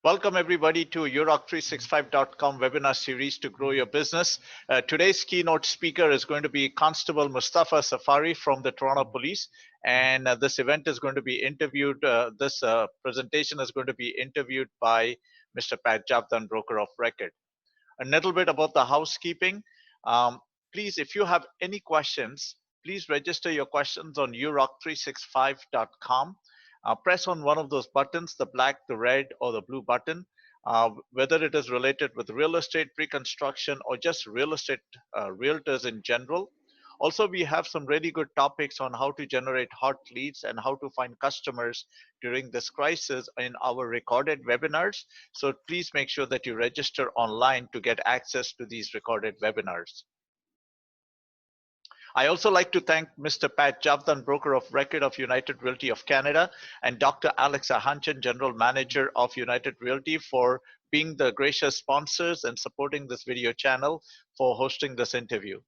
Welcome everybody to Euroc365.com webinar series to grow your business. Today's keynote speaker is going to be Constable Mustafa Safari from the Toronto Police, and this event is going to be interviewed. This presentation is going to be interviewed by Mr. Pat Javdan, broker of record. A little bit about the housekeeping. Please, if you have any questions, please register your questions on Euroc365.com. Press on one of those buttons, the black, the red, or the blue button, whether it is related with real estate, pre-construction, or just real estate realtors in general. Also, we have some really good topics on how to generate hot leads and how to find customers during this crisis in our recorded webinars. So please make sure that you register online to get access to these recorded webinars. I also like to thank Mr. Pat Javdan, broker of record of United Realty of Canada, and Dr. Alex Ahanchan, general manager of United Realty, for being the gracious sponsors and supporting this video channel for hosting this interview.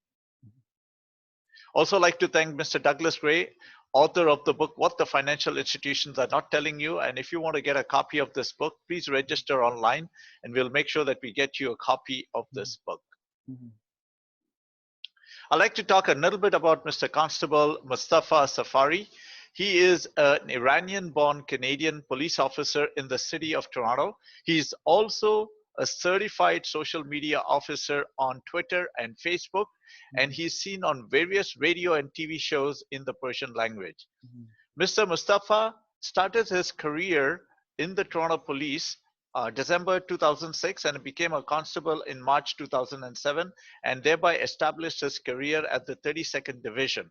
Also like to thank Mr. Douglas Gray, author of the book, What the Financial Institutions Are Not Telling You. And if you want to get a copy of this book, please register online and we'll make sure that we get you a copy of this book. I'd like to talk a little bit about Mr. Constable Mustafa Safari. He is an Iranian-born Canadian police officer in the city of Toronto. He's also a certified social media officer on Twitter and Facebook, and he's seen on various radio and TV shows in the Persian language. Mr. Mustafa started his career in the Toronto Police December 2006 and became a constable in March 2007, and thereby established his career at the 32nd Division.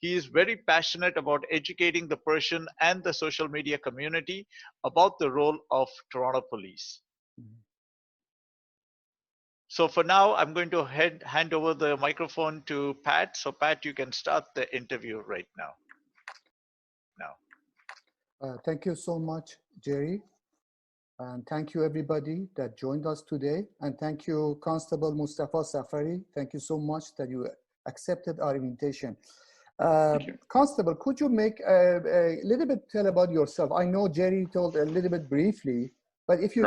He is very passionate about educating the Persian and the social media community about the role of Toronto Police. So for now, I'm going to hand over the microphone to Pat. So Pat, you can start the interview right now. Thank you so much, Jerry. And thank you everybody that joined us today. And thank you, Constable Mustafa Safari. Thank you so much that you accepted our invitation. Constable, could you make a little bit tell about yourself? I know Jerry told a little bit briefly, but if you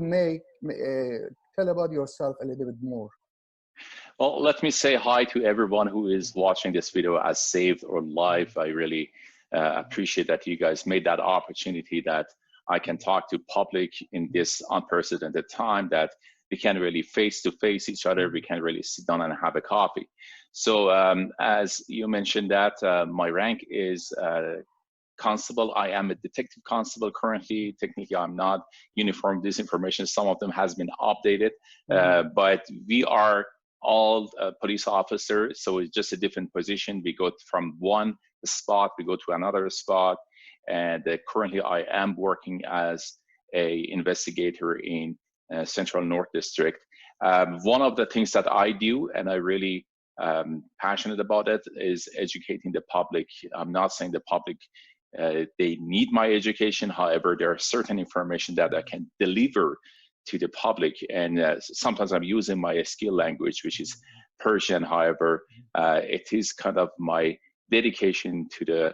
may tell about yourself a little bit more. Well, let me say hi to everyone who is watching this video as saved or live. I really appreciate that you guys made that opportunity that I can talk to public in this unprecedented time, that we can really face-to-face each other. We can really sit down and have a coffee. So as you mentioned that, my rank is constable. I am a detective constable currently. Technically, I'm not uniform. This information, some of them has been updated, but we are all police officers. So it's just a different position. We go from one spot, we go to another spot. And currently I am working as a investigator in Central North District. One of the things that I do, and I really passionate about it, is educating the public. I'm not saying the public, they need my education. However, there are certain information that I can deliver to the public. And sometimes I'm using my skill language, which is Persian. However, it is kind of my dedication to the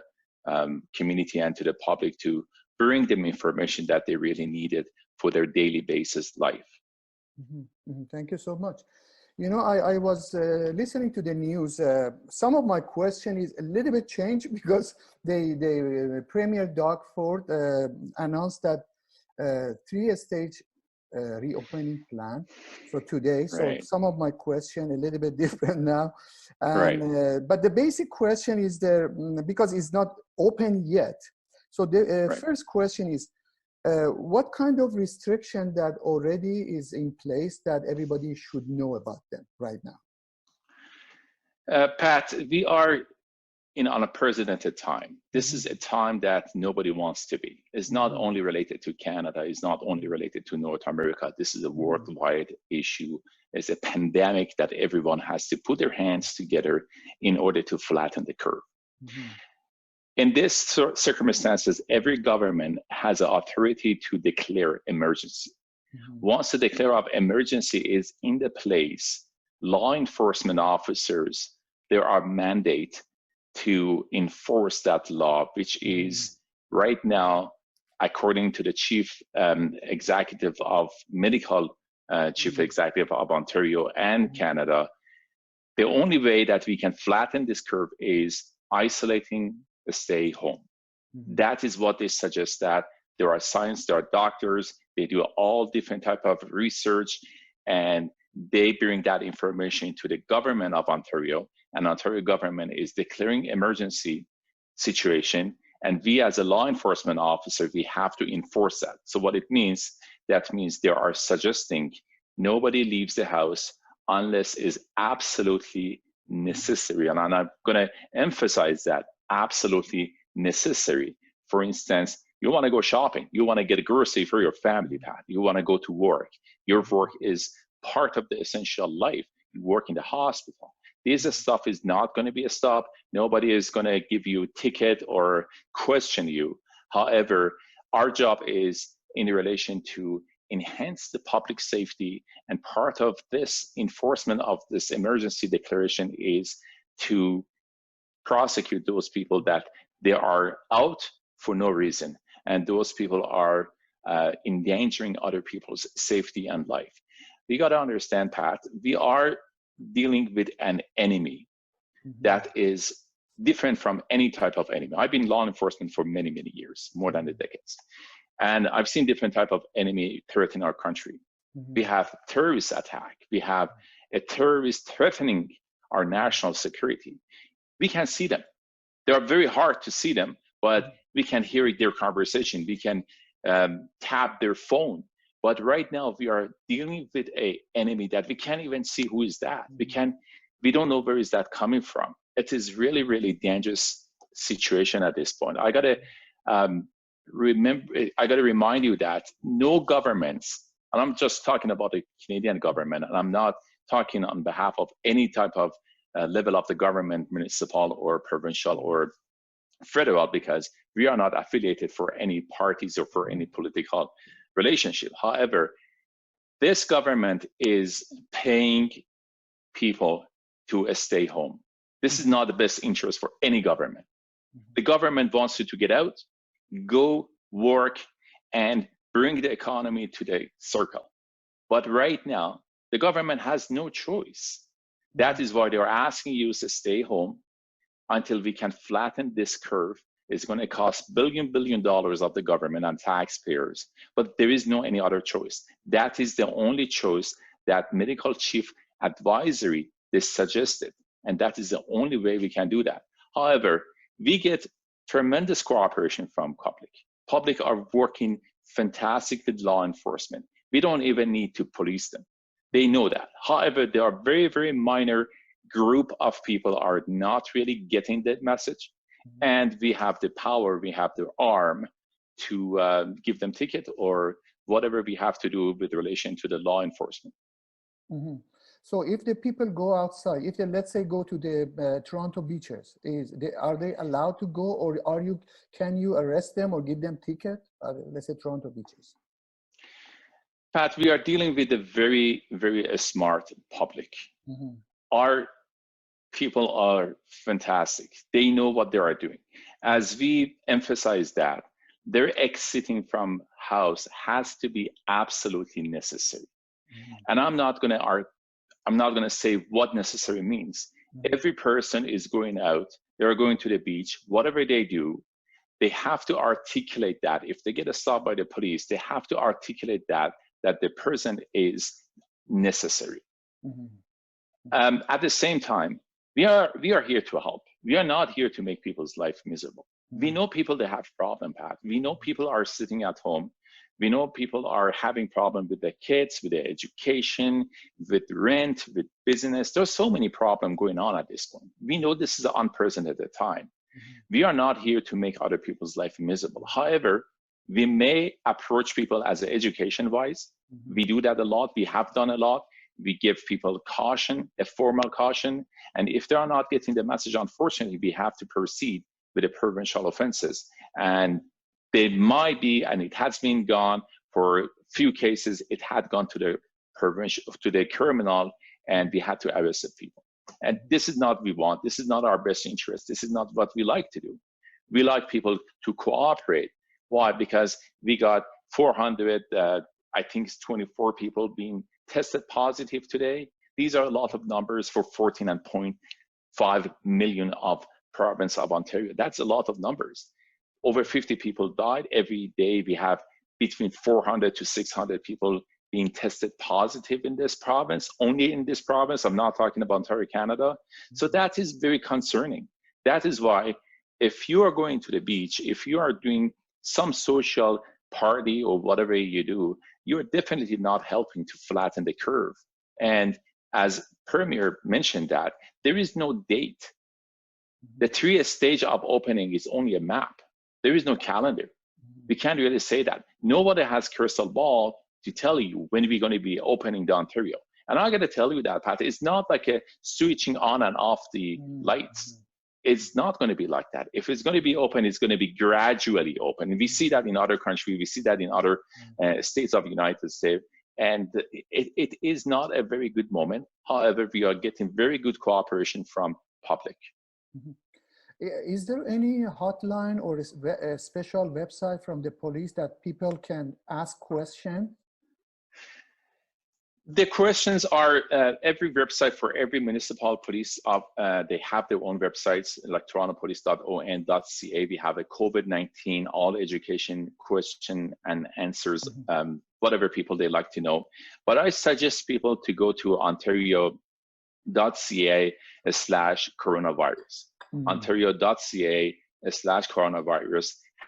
community and to the public to bring them information that they really needed for their daily basis life. Thank you so much. You know, I was listening to the news. Some of my question is a little bit changed because the Premier Doug Ford announced that 3-stage reopening plan. So today, so some of my question a little bit different now. And, but the basic question is there, because it's not open yet. So the first question is, what kind of restriction that already is in place that everybody should know about them right now? Pat, we are in an unprecedented time. This is a time that nobody wants to be. It's not only related to Canada, it's not only related to North America. This is a worldwide issue. It's a pandemic that everyone has to put their hands together in order to flatten the curve. In this circumstances, every government has an authority to declare emergency. Once the declare of emergency is in the place, law enforcement officers, there are mandate to enforce that law, which is right now according to the chief executive of medical chief executive of Ontario and Canada, the only way that we can flatten this curve is isolating, stay home. That is what they suggest, that there are science, there are doctors, they do all different type of research, and they bring that information to the government of Ontario, and Ontario government is declaring emergency situation, and we as a law enforcement officer, we have to enforce that. So what it means, that means they are suggesting nobody leaves the house unless is absolutely necessary. And I'm going to emphasize that, absolutely necessary. For instance, you want to go shopping, you want to get a grocery for your family, Pat, you want to go to work. Your work is part of the essential life. You work in the hospital. This stuff is not going to be a stop. Nobody is going to give you a ticket or question you. However, our job is in relation to enhance the public safety, and part of this enforcement of this emergency declaration is to prosecute those people that they are out for no reason, and those people are endangering other people's safety and life. We got to understand, Pat, we are dealing with an enemy that is different from any type of enemy. I've been in law enforcement for many, many years, more than a decade. And I've seen different type of enemy threaten our country. We have terrorist attack. We have a terrorist threatening our national security. We can see them. They are very hard to see them, but we can hear their conversation. We can tap their phone. But right now we are dealing with an enemy that we can't even see who is that. We don't know where is that coming from. It is really, really dangerous situation at this point. I gotta remind you that no governments, and I'm just talking about the Canadian government, and I'm not talking on behalf of any type of level of the government, municipal or provincial or federal, because we are not affiliated for any parties or for any political relationship. However, this government is paying people to stay home. This is not the best interest for any government. The government wants you to get out, go work, and bring the economy to the circle. But right now, the government has no choice. That is why they're asking you to stay home until we can flatten this curve. It's going to cost billion dollars of the government and taxpayers, but there is no any other choice. That is the only choice that medical chief advisory is suggested, and that is the only way we can do that. However, we get tremendous cooperation from public. Public are working fantastic with law enforcement. We don't even need to police them. They know that. However, there are very, very minor group of people are not really getting that message. And we have the power, we have the arm to give them ticket or whatever we have to do with relation to the law enforcement. So if the people go outside, if they, let's say, go to the Toronto beaches, are they allowed to go, or can you arrest them or give them ticket? Let's say Toronto beaches. Pat, we are dealing with a very, very smart public. Our people are fantastic. They know what they are doing. As we emphasize that, their exiting from house has to be absolutely necessary. And I'm not going to say what necessary means. Every person is going out, they're going to the beach, whatever they do, they have to articulate that. If they get stopped by the police, they have to articulate that the person is necessary. At the same time, we are here to help. We are not here to make people's life miserable. We know people that have problem, Pat. We know people are sitting at home. We know people are having problem with their kids, with their education, with rent, with business. There's so many problems going on at this point. We know this is an unprecedented time. We are not here to make other people's life miserable. However, we may approach people as education-wise. We do that a lot. We have done a lot. We give people caution, a formal caution. And if they are not getting the message, unfortunately, we have to proceed with the provincial offenses. And they might be, and it has been gone for a few cases, it had gone to the provincial, to the criminal, and we had to arrest the people. And this is not what we want. This is not our best interest. This is not what we like to do. We like people to cooperate. Why? Because we got 400, I think it's 24 people being tested positive today. These are a lot of numbers for 14.5 million of province of Ontario. That's a lot of numbers. Over 50 people died. Every day we have between 400 to 600 people being tested positive in this province, only in this province. I'm not talking about Ontario, Canada. So that is very concerning. That is why if you are going to the beach, if you are doing some social party or whatever you do, you're definitely not helping to flatten the curve. And as Premier mentioned that, there is no date. The 3 stage of opening is only a map. There is no calendar. We can't really say that. Nobody has crystal ball to tell you when we're going to be opening the Ontario. And I'm going to tell you that, Pat, it's not like a switching on and off the lights. It's not going to be like that. If it's going to be open, it's going to be gradually open. And we see that in other countries. We see that in other states of the United States. And it is not a very good moment. However, we are getting very good cooperation from public. Is there any hotline or a special website from the police that people can ask questions? The questions are every website for every municipal police. They have their own websites, like torontopolice.on.ca. We have a COVID-19 all education question and answers, whatever people they like to know. But I suggest people to go to ontario.ca/coronavirus. Ontario.ca/coronavirus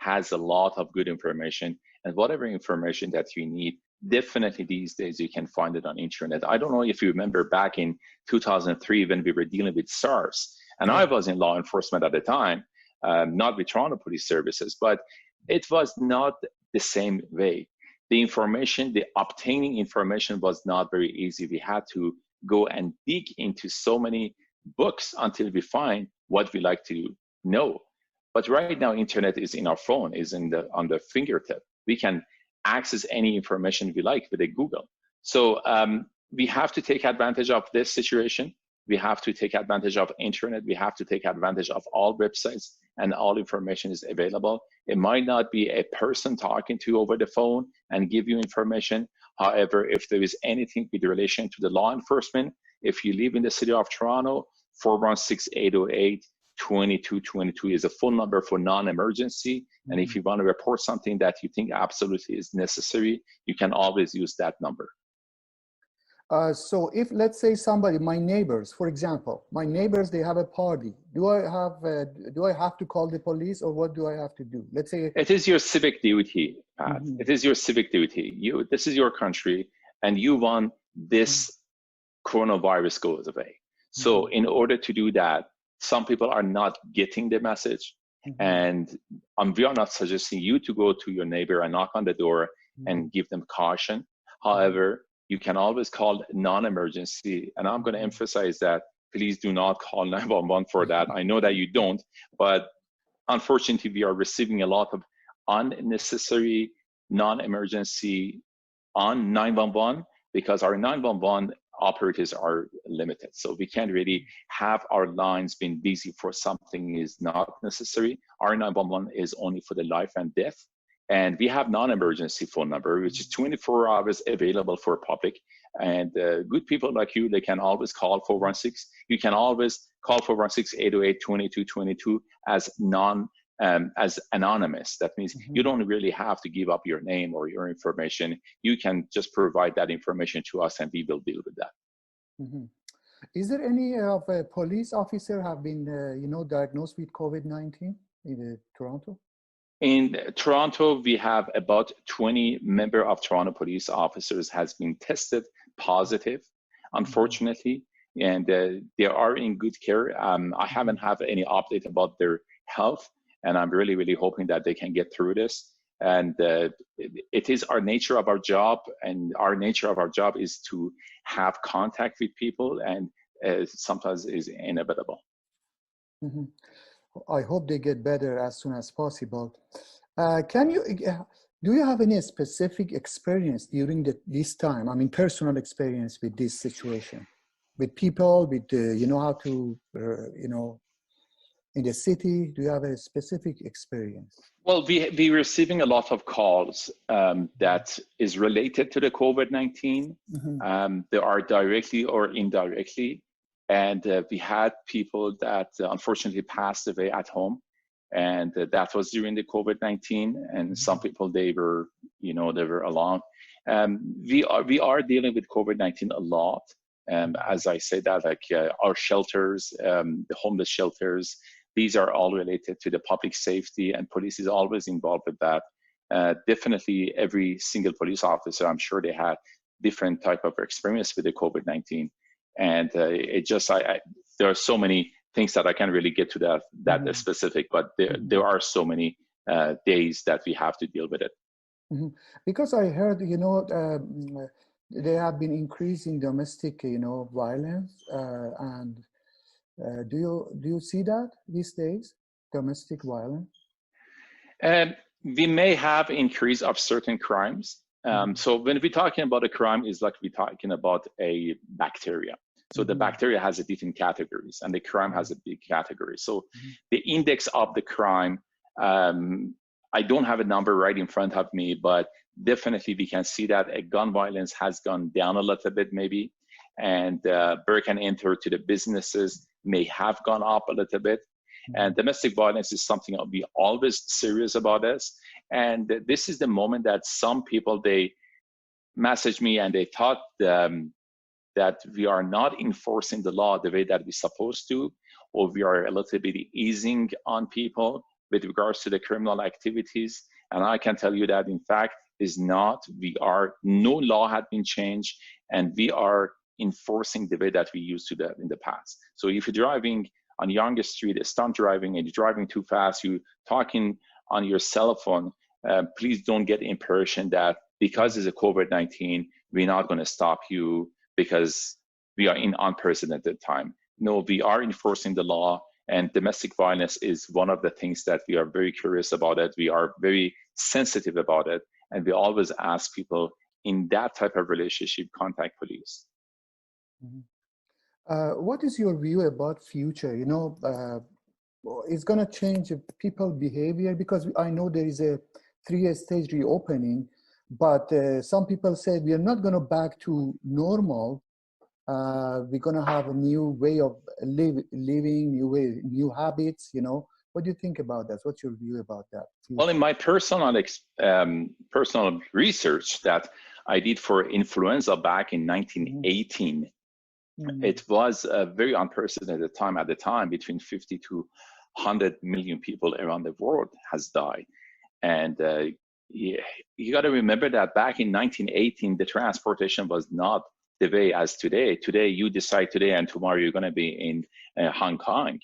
has a lot of good information, and whatever information that you need, definitely these days you can find it on internet. I don't know if you remember back in 2003 when we were dealing with SARS, and I was in law enforcement at the time, not with Toronto Police Services, but it was not the same way. The information, the obtaining information was not very easy. We had to go and dig into so many books until we find what we like to know. But right now, internet is in our phone, is on the fingertip. We can access any information we like with a Google. So we have to take advantage of this situation. We have to take advantage of internet. We have to take advantage of all websites, and all information is available. It might not be a person talking to you over the phone and give you information. However, if there is anything with relation to the law enforcement, if you live in the city of Toronto, 416-808-2222 is a phone number for non-emergency. And if you want to report something that you think absolutely is necessary, you can always use that number. So if, let's say somebody, my neighbors, for example, my neighbors, they have a party. Do I have to call the police, or what do I have to do? Let's say it is your civic duty, Pat. It is your civic duty. This is your country, and you want this coronavirus goes away. So in order to do that, some people are not getting the message, and we are not suggesting you to go to your neighbor and knock on the door and give them caution. However, you can always call non-emergency, and I'm going to emphasize that please do not call 911 for that. I know that you don't, but unfortunately, we are receiving a lot of unnecessary non-emergency on 911 because our 911 operators are limited. So we can't really have our lines being busy for something is not necessary. Our 911 is only for the life and death. And we have non-emergency phone number, which is 24 hours available for public. And good people like you, they can always call 416. You can always call 416-808-2222 as anonymous. That means you don't really have to give up your name or your information. You can just provide that information to us, and we will deal with that. Is there any of a police officer have been, diagnosed with COVID-19 in Toronto? In Toronto, we have about 20 member of Toronto police officers has been tested positive, unfortunately, and they are in good care. I haven't had any update about their health, and I'm really, really hoping that they can get through this. And it is our nature of our job, and our nature of our job is to have contact with people, and sometimes is inevitable. I hope they get better as soon as possible. Do you have any specific experience during this time? I mean, personal experience with this situation, with people, with how to, in the city? Do you have a specific experience? Well, we're receiving a lot of calls that is related to the COVID-19. They are directly or indirectly. And we had people that unfortunately passed away at home. And that was during the COVID-19. And some people, they were alone. We are dealing with COVID-19 a lot. As I said that, like our shelters, the homeless shelters, these are all related to the public safety, and police is always involved with that. Definitely every single police officer, I'm sure they had different type of experience with the COVID-19. And it just, there are so many things that I can't really get to that specific, but there are so many days that we have to deal with it. Because I heard, they have been increasing domestic, violence, and do you see that these days, domestic violence? We may have increase of certain crimes. So when we're talking about a crime, is like we're talking about a bacteria. So the bacteria has a different categories, and the crime has a big category. So the index of the crime, I don't have a number right in front of me, but definitely we can see that a gun violence has gone down a little bit maybe, and break and enter to the businesses may have gone up a little bit. And domestic violence is something I'll be always serious about this. And this is the moment that some people, they message me and they thought that we are not enforcing the law the way that we're supposed to, or we are a little bit easing on people with regards to the criminal activities. And I can tell you that in fact is not. No law had been changed, and we are enforcing the way that we used to that in the past. So if you're driving on Younger Street, stunt driving, and you're driving too fast, you're talking on your cell phone, please don't get the impression that because it's a COVID-19, we're not going to stop you because we are in unprecedented time. No, we are enforcing the law, and domestic violence is one of the things that we are very curious about it. We are very sensitive about it, and we always ask people in that type of relationship, contact police. What is your view about future? It's going to change people behavior, because I know there is a 3-stage reopening, but some people said we are not going to back to normal. We're going to have a new way of living, new habits. What do you think about that? What's your view about that? Well, in my personal research that I did for influenza back in 1918, it was a very unprecedented time at the time. Between 50 to 100 million people around the world has died. And you got to remember that back in 1918, the transportation was not the way as today. Today, you decide today, and tomorrow you're going to be in Hong Kong.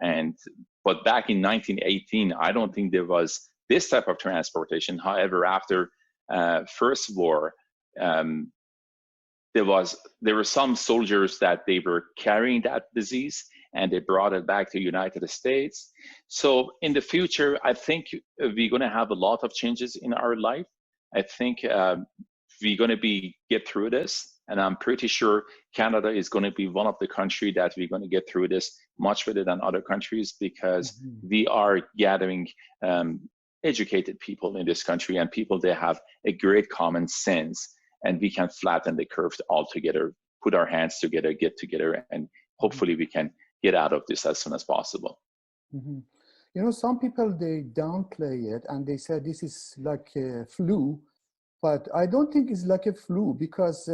But back in 1918, I don't think there was this type of transportation. However, after First War, there were some soldiers that they were carrying that disease, and they brought it back to the United States. So in the future, I think we're going to have a lot of changes in our life. I think we're going to get through this. And I'm pretty sure Canada is going to be one of the countries that we're going to get through this much better than other countries, because we are gathering educated people in this country, and people that have a great common sense, and we can flatten the curve all together, put our hands together, get together, and hopefully we can get out of this as soon as possible. Some people, they downplay it and they say this is like a flu, but I don't think it's like a flu, because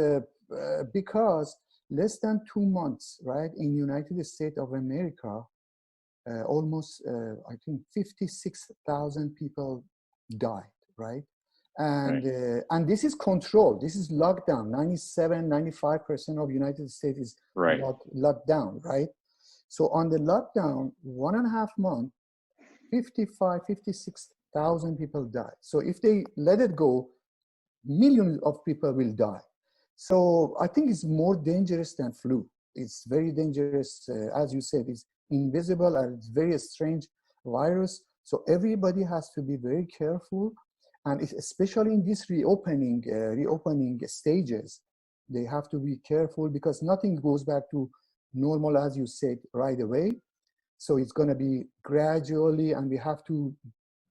less than 2 months, right, in United States of America, almost, I think 56,000 people died, right? And this is controlled. This is lockdown. 95% of United States is locked down, right? So on the lockdown, 1.5 months, 56,000 people died. So if they let it go, millions of people will die. So I think it's more dangerous than flu. It's very dangerous. As you said, it's invisible, and it's very strange virus. So everybody has to be very careful. And especially in this reopening stages, they have to be careful, because nothing goes back to normal, as you said, right away. So it's going to be gradually, and we have to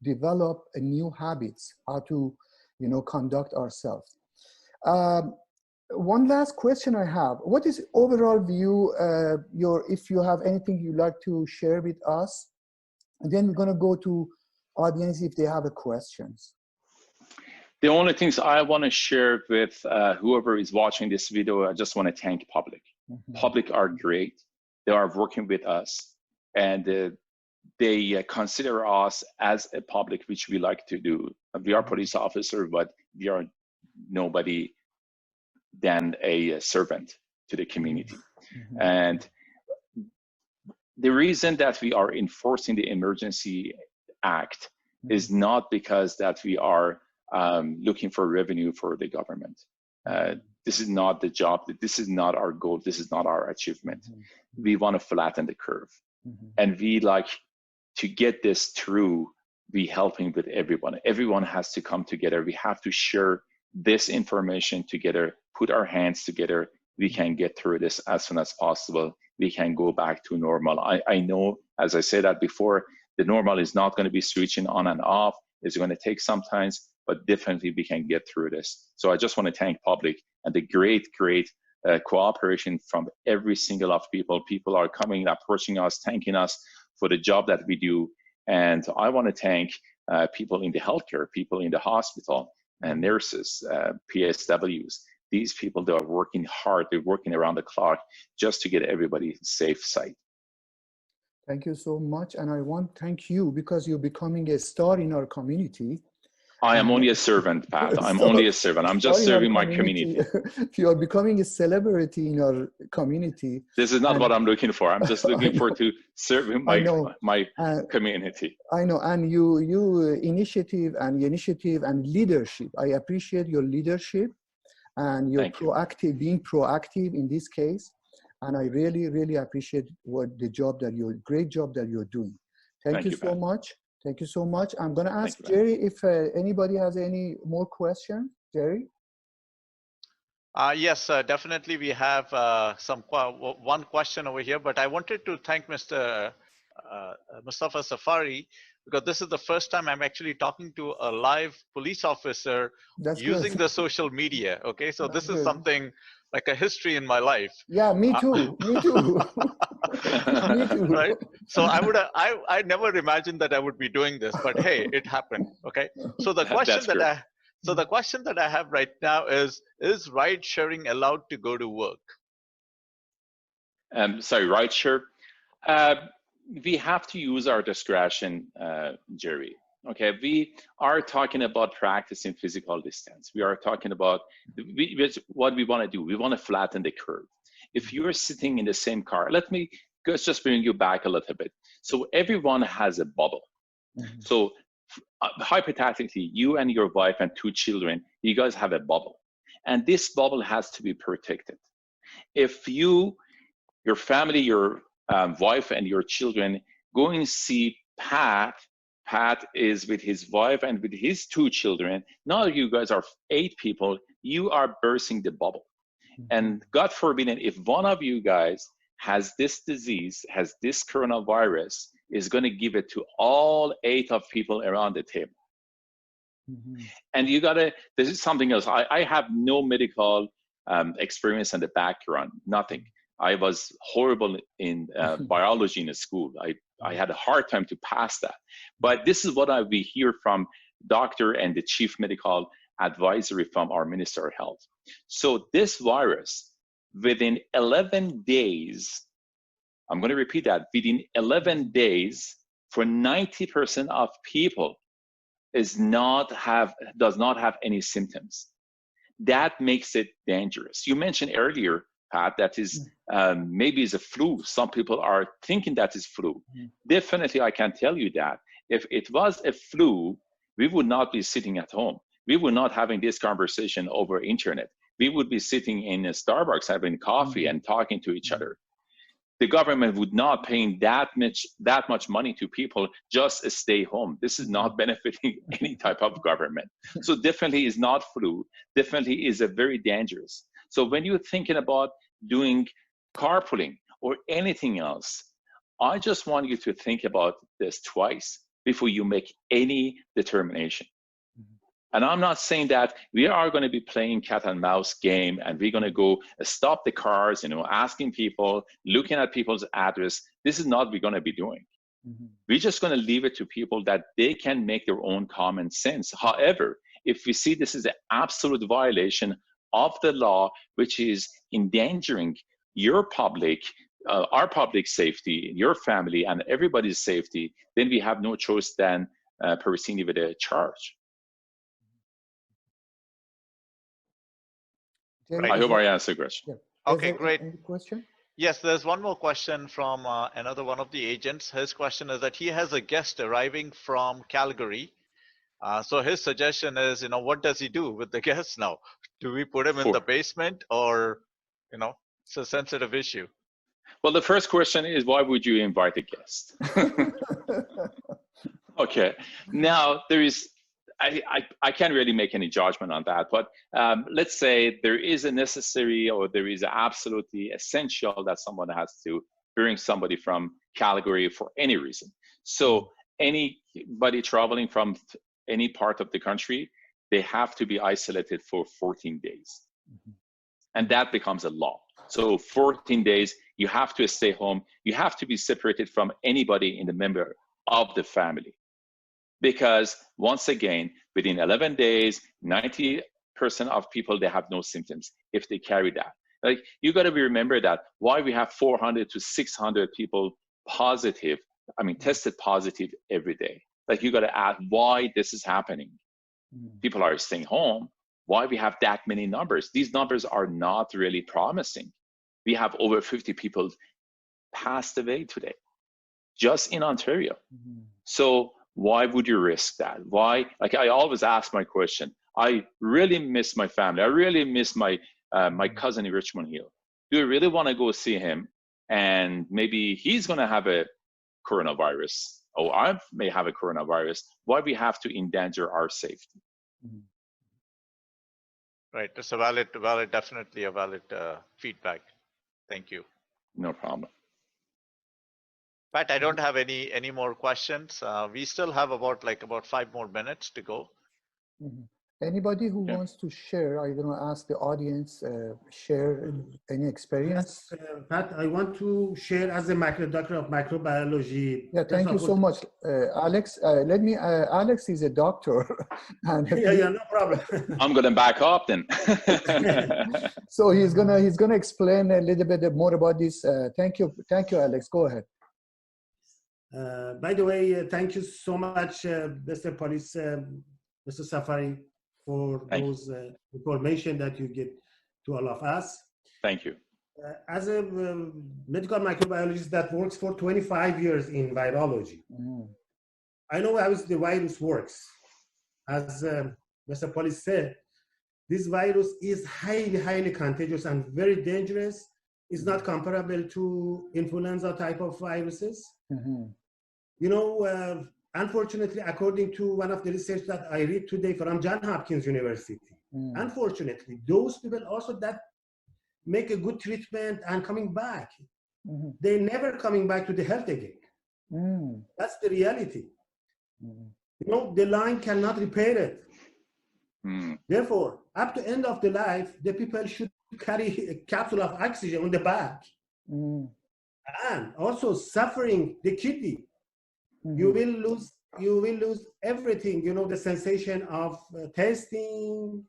develop a new habits, how to, conduct ourselves. One last question I have: what is overall view? If you have anything you'd like to share with us, and then we're going to go to audience if they have a questions. The only things I want to share with whoever is watching this video, I just want to thank public. Public are great. They are working with us, and they consider us as a public, which we like to do. We are police officer, but we are nobody than a servant to the community. And the reason that we are enforcing the Emergency Act is not because that we are looking for revenue for the government. This is not the job. This is not our goal. This is not our achievement. We want to flatten the curve. And we like to get this through, we helping with everyone. Everyone has to come together. We have to share this information together, put our hands together. We can get through this as soon as possible. We can go back to normal. I know, as I said that before, the normal is not going to be switching on and off. It's going to take some time, but definitely we can get through this. So I just want to thank public and the great cooperation from every single of people. People are coming, approaching us, thanking us for the job that we do. And I want to thank people in the healthcare, people in the hospital, and nurses, PSWs. These people, they are working hard. They're working around the clock just to get everybody safe site. Thank you so much. And I want to thank you because you're becoming a star in our community. I am only a servant, Pat. I'm only a servant. I'm just serving my community. You are becoming a celebrity in our community. This is not what I'm looking for. I'm just looking for to serve my community. I know, and you initiative and leadership. I appreciate your leadership and your being proactive in this case. And I really, really appreciate great job that you're doing. Thank you so much. Thank you so much. I'm going to ask Jerry if anybody has any more questions. Jerry? Yes, definitely. We have one question over here, but I wanted to thank Mr. Mustafa Safari, because this is the first time I'm actually talking to a live police officer using the social media. Okay, so this is something like a history in my life. Yeah, me too. Me too. Me too. Right. So I never imagined that I would be doing this, but hey, it happened. Okay. So the question the question that I have right now is ride sharing allowed to go to work? Sorry, ride share. We have to use our discretion, Jerry. Okay, we are talking about practicing physical distance. We are talking about what we want to do. We want to flatten the curve. If you're sitting in the same car, let me just bring you back a little bit. So everyone has a bubble. So hypothetically, you and your wife and 2 children, you guys have a bubble. And this bubble has to be protected. If your family, your wife and your children go and see Pat is with his wife and with his 2 children. Now you guys are 8 people. You are bursting the bubble. And God forbid, if one of you guys has this disease, has this coronavirus, is going to give it to all 8 of people around the table. And this is something else. I have no medical experience in the background, nothing. I was horrible in biology in school. I had a hard time to pass that. But this is what we hear from doctor and the chief medical advisory from our Minister of Health. So this virus, within 11 days, I'm going to repeat that, within 11 days, for 90% of people, does not have any symptoms. That makes it dangerous. You mentioned earlier, Pat, that is maybe is a flu. Some people are thinking that is flu. Definitely, I can tell you that if it was a flu, we would not be sitting at home. We would not having this conversation over internet. We would be sitting in a Starbucks having coffee and talking to each other. The government would not paying that much money to people just to stay home. This is not benefiting any type of government. So definitely is not flu. Definitely is a very dangerous. So when you're thinking about doing carpooling or anything else, I just want you to think about this twice before you make any determination. And I'm not saying that we are going to be playing cat and mouse game and we're going to go stop the cars, asking people, looking at people's address. This is not what we're going to be doing. We're just going to leave it to people that they can make their own common sense. However, if we see this is an absolute violation of the law, which is endangering your public, our public safety, your family, and everybody's safety, then we have no choice than proceeding with a charge. Right. I hope I answered the question. Yeah. Okay, great. Any question? Yes, there's one more question from another one of the agents. His question is that he has a guest arriving from Calgary. So his suggestion is, what does he do with the guest now? Do we put him in the basement or, it's a sensitive issue? Well, the first question is, why would you invite a guest? Okay. Now, there is, I can't really make any judgment on that, but let's say there is a necessary or there is absolutely essential that someone has to bring somebody from Calgary for any reason. So anybody traveling from any part of the country, they have to be isolated for 14 days. And that becomes a law. So 14 days, you have to stay home. You have to be separated from anybody in the member of the family. Because once again, within 11 days, 90% of people, they have no symptoms if they carry that. Like, you got to remember that why we have 400 to 600 people tested positive every day. Like, you got to ask why this is happening. People are staying home. Why we have that many numbers? These numbers are not really promising. We have over 50 people passed away today, just in Ontario. So why would you risk that? Why? Like, I always ask my question. I really miss my family. I really miss my cousin in Richmond Hill. Do I really want to go see him? And maybe he's going to have a coronavirus, or I may have a coronavirus. Why we have to endanger our safety? Right. That's definitely a valid feedback. Thank you. No problem. Pat, I don't have any more questions. We still have about 5 more minutes to go. Anybody who wants to share, I'm going to ask the audience, share any experience. Yes, Pat, I want to share as a doctor of microbiology. Yeah, thank you so much, Alex. Alex is a doctor. And yeah, no problem. I'm going to back up then. So he's gonna explain a little bit more about this. Thank you, Alex. Go ahead. By the way, thank you so much, Mr. Police, Mr. Safari, for those information that you get to all of us. Thank you. As a medical microbiologist that works for 25 years in virology, I know how the virus works. As Mr. Police said, this virus is highly, highly contagious and very dangerous. It's not comparable to influenza type of viruses. Unfortunately, according to one of the research that I read today from Johns Hopkins University, unfortunately, those people also that make a good treatment and coming back, they never coming back to the health again. That's the reality. The line cannot repair it. Therefore, up to end of the life, the people should carry a capsule of oxygen on the back. And also suffering the kidney. You will lose everything, the sensation of tasting,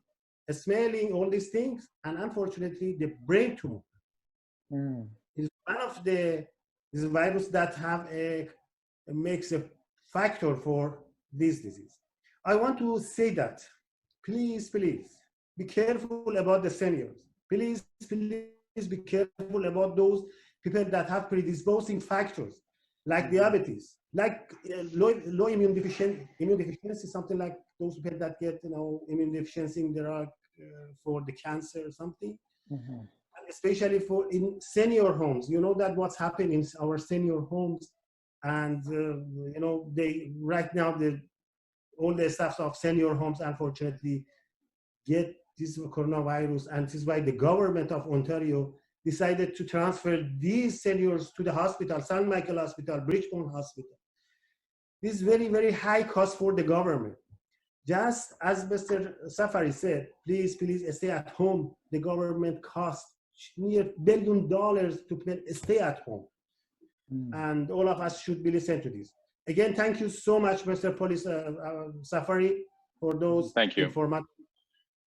smelling, all these things. And unfortunately, the brain tumor is one of this virus that makes a factor for this disease. I want to say that, please be careful about the seniors. Please be careful about those people that have predisposing factors like diabetes, like low immune deficiency, something like those people that get immune deficiency drug for the cancer or something. And especially in senior homes, that what's happening in our senior homes, and they right now all the staff of senior homes unfortunately get this coronavirus, and this is why the government of Ontario decided to transfer these seniors to the hospital, San Michael Hospital, Bridgepoint Hospital. This is very, very high cost for the government. Just as Mr. Safari said, please stay at home. The government costs near $1 billion to stay at home. And all of us should be listening to this. Again, thank you so much, Mr. Police Safari, for those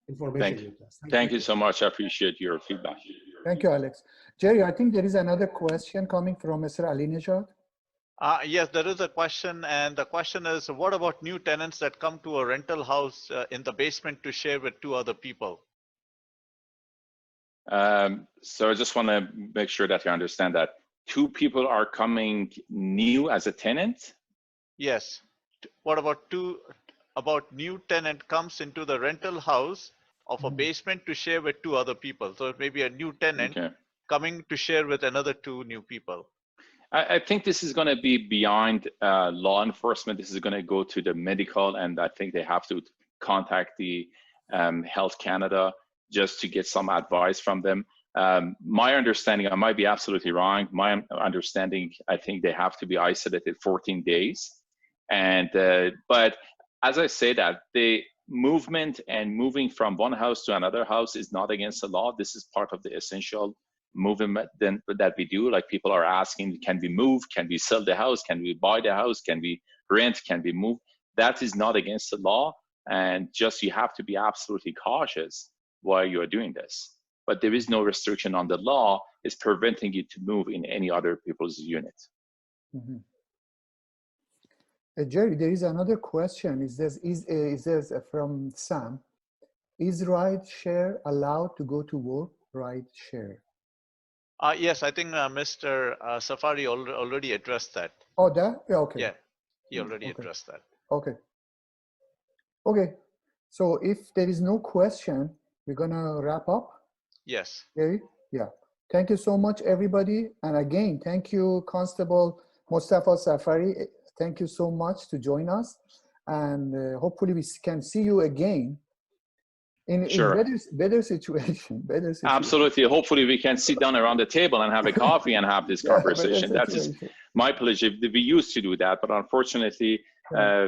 information. Thank you so much. I appreciate your feedback. Thank you, Alex. Jerry, I think there is another question coming from Mr. Ali Nejad. Yes, there is a question, and the question is, what about new tenants that come to a rental house in the basement to share with 2 other people? So I just want to make sure that you understand that 2 people are coming new as a tenant? Yes. What about new tenant comes into the rental house of a basement to share with 2 other people? So it may be a new tenant coming to share with another 2 new people. I think this is going to be beyond law enforcement. This is going to go to the medical, and I think they have to contact the Health Canada just to get some advice from them. My understanding, I might be absolutely wrong. My understanding, I think they have to be isolated 14 days. And but as I say that, the movement and moving from one house to another house is not against the law. This is part of the essential movement that we do. Like, people are asking, can we move? Can we sell the house? Can we buy the house? Can we rent? Can we move? That is not against the law. And just, you have to be absolutely cautious while you are doing this. But there is no restriction on the law. It's preventing you to move in any other people's unit. Jerry, there is another question. Is this from Sam? Is ride share allowed to go to work? Ride share. Yes, I think Mr. Safari already addressed that. Oh, that? Yeah, okay. Yeah, he already addressed that. Okay. Okay. So if there is no question, we're going to wrap up. Yes. Okay. Yeah. Thank you so much, everybody. And again, thank you, Constable Mustafa Safari. Thank you so much to join us. And hopefully we can see you again in better situation. Absolutely. Hopefully we can sit down around the table and have a coffee and have this conversation. That is my pleasure. We used to do that, but unfortunately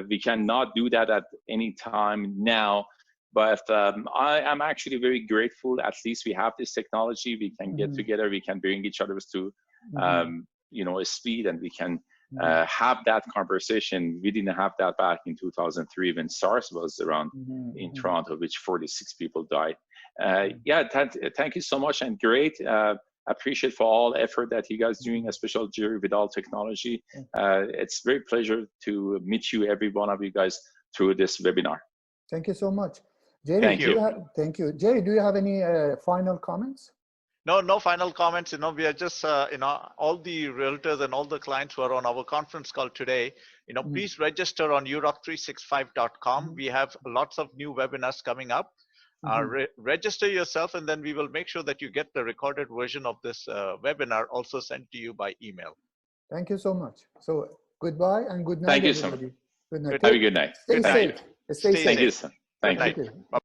we cannot do that at any time now. But I am actually very grateful. At least we have this technology. We can get together. We can bring each other to speed, and we can have that conversation. We didn't have that back in 2003 when SARS was around in Toronto, which 46 people died. Thank you so much, and great. Appreciate for all effort that you guys doing, especially Jerry with all technology. It's a great pleasure to meet you, every one of you guys, through this webinar. Thank you so much. Jerry, thank you. Thank you. Jerry, do you have any final comments? No final comments. We are just, all the realtors and all the clients who are on our conference call today, please register on uroc365.com. We have lots of new webinars coming up. Register yourself, and then we will make sure that you get the recorded version of this webinar also sent to you by email. Thank you so much. So goodbye and good night. Thank you so much. Good night. Have a good night. Stay safe. Thank you. Stay safe. Thank you. Thank you.